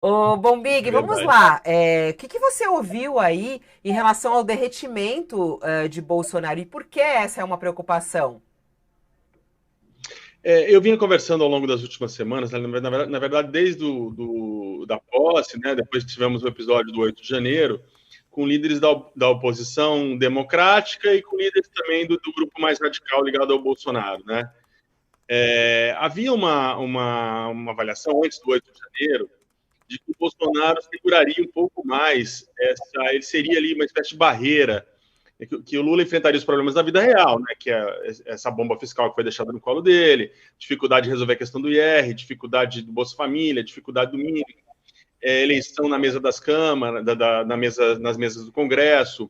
Ô, Bombig, É vamos verdade. lá. O que você ouviu aí em relação ao derretimento, de Bolsonaro e por que essa é uma preocupação? Eu vinha conversando ao longo das últimas semanas, né, na verdade, desde da posse, né, depois que tivemos o episódio do 8 de janeiro, com líderes da oposição democrática e com líderes também do grupo mais radical ligado ao Bolsonaro. Né? Havia uma avaliação antes do 8 de janeiro de que o Bolsonaro seguraria um pouco mais, ele seria ali uma espécie de barreira, que o Lula enfrentaria os problemas da vida real, né, que é essa bomba fiscal que foi deixada no colo dele, dificuldade de resolver a questão do IR, dificuldade do Bolsa Família, dificuldade do mínimo, eleição na mesa das câmaras, nas mesas do Congresso,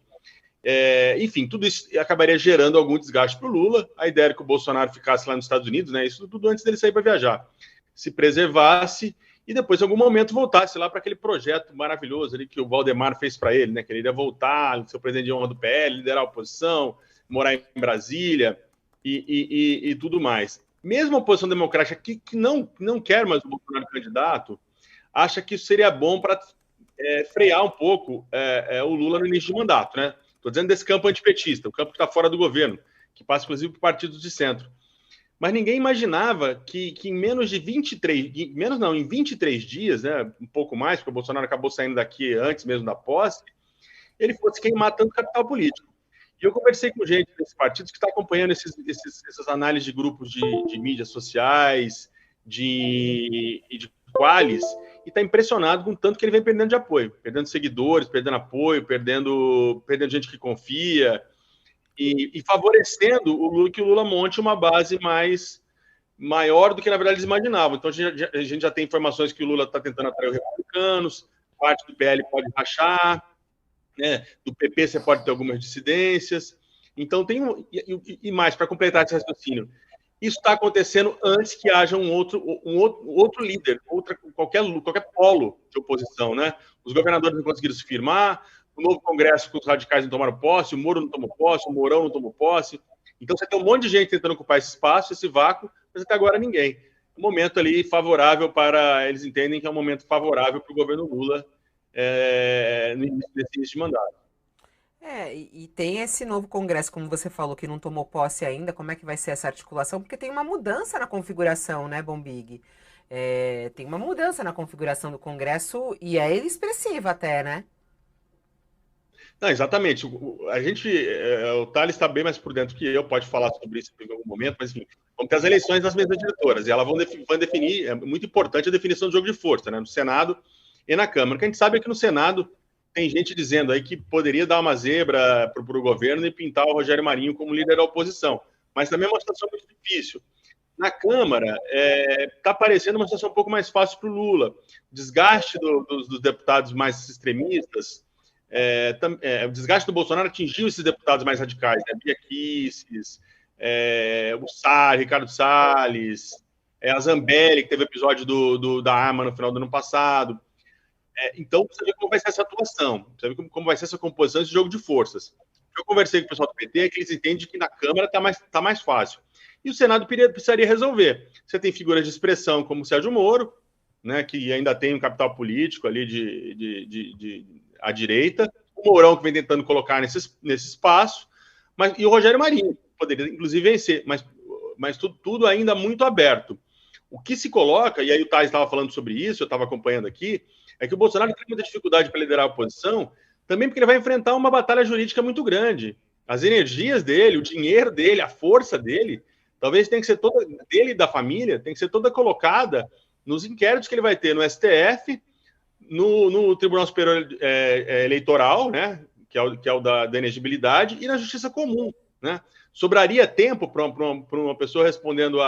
enfim, tudo isso acabaria gerando algum desgaste para o Lula. A ideia era que o Bolsonaro ficasse lá nos Estados Unidos, né, isso tudo antes dele sair para viajar, se preservasse e depois, em algum momento, voltasse lá para aquele projeto maravilhoso ali que o Valdemar fez para ele, né? Que ele iria voltar, ser o presidente de honra do PL, liderar a oposição, morar em Brasília e tudo mais. Mesmo a oposição democrática que não quer mais o Bolsonaro candidato, acha que isso seria bom para frear um pouco o Lula no início de mandato, né? Estou dizendo desse campo antipetista, o campo que está fora do governo, que passa, inclusive, por partidos de centro. Mas ninguém imaginava que em menos de 23, menos não, em 23 dias, né, um pouco mais, porque o Bolsonaro acabou saindo daqui antes mesmo da posse, ele fosse queimar tanto capital político. E eu conversei com gente desses partidos que está acompanhando essas análises de grupos de mídias sociais, de qualis, e está impressionado com o tanto que ele vem perdendo de apoio, perdendo seguidores, perdendo apoio, perdendo gente que confia, e favorecendo que o Lula monte uma base maior do que, na verdade, eles imaginavam. Então, a gente já tem informações que o Lula está tentando atrair os republicanos, parte do PL pode rachar, né? Do PP você pode ter algumas dissidências. Então, e mais, para completar esse raciocínio, isso está acontecendo antes que haja um outro líder, qualquer polo de oposição. Né? Os governadores não conseguiram se firmar, o novo Congresso com os radicais não tomaram posse, o Moro não tomou posse, o Mourão não tomou posse. Então você tem um monte de gente tentando ocupar esse espaço, esse vácuo, mas até agora ninguém. Um momento ali favorável para. Eles entendem que é um momento favorável para o governo Lula no início desse início de mandato. E tem esse novo Congresso, como você falou, que não tomou posse ainda. Como é que vai ser essa articulação? Porque tem uma mudança na configuração, né, Bombig? Tem uma mudança na configuração do Congresso e é expressiva até, né? Não, exatamente. O Thales está bem mais por dentro que eu, pode falar sobre isso em algum momento, mas enfim, vamos ter as eleições nas mesas diretoras, e elas vão definir, é muito importante a definição do jogo de força, né, no Senado e na Câmara. O que a gente sabe é que no Senado tem gente dizendo aí que poderia dar uma zebra para o governo e pintar o Rogério Marinho como líder da oposição, mas também é uma situação muito difícil. Na Câmara, está parecendo uma situação um pouco mais fácil para o Lula. O desgaste dos deputados mais extremistas, o desgaste do Bolsonaro atingiu esses deputados mais radicais, né? Bia Kicis, Ricardo Salles, a Zambelli, que teve episódio da arma no final do ano passado. Então, você vê como vai ser essa atuação, você vê como vai ser essa composição, esse jogo de forças. Eu conversei com o pessoal do PT, é que eles entendem que na Câmara está mais fácil. E o Senado precisaria resolver. Você tem figuras de expressão como o Sérgio Moro, né, que ainda tem um capital político ali à direita, o Mourão, que vem tentando colocar nesse espaço, e o Rogério Marinho, que poderia inclusive vencer, mas tudo ainda muito aberto. O que se coloca, e aí o Thais estava falando sobre isso, eu estava acompanhando aqui, é que o Bolsonaro tem muita dificuldade para liderar a oposição, também porque ele vai enfrentar uma batalha jurídica muito grande. As energias dele, o dinheiro dele, a força dele, talvez tenha que ser toda, dele e da família, tem que ser toda colocada nos inquéritos que ele vai ter no STF, no Tribunal Superior Eleitoral, né, que é o da inegibilidade, e na Justiça Comum. Né? Sobraria tempo para uma pessoa respondendo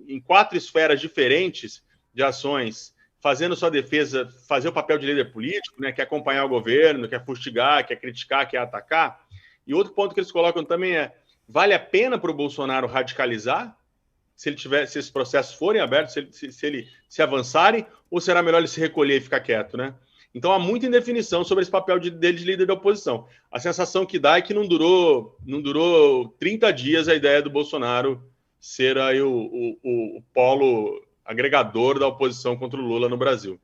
em quatro esferas diferentes de ações, fazendo sua defesa, fazer o papel de líder político, né, que é acompanhar o governo, quer fustigar, quer criticar, quer atacar. E outro ponto que eles colocam também vale a pena para o Bolsonaro radicalizar? Se esses processos forem abertos, se avançarem, ou será melhor ele se recolher e ficar quieto, né? Então há muita indefinição sobre esse papel dele de líder da oposição. A sensação que dá é que não durou 30 dias a ideia do Bolsonaro ser aí o polo agregador da oposição contra o Lula no Brasil.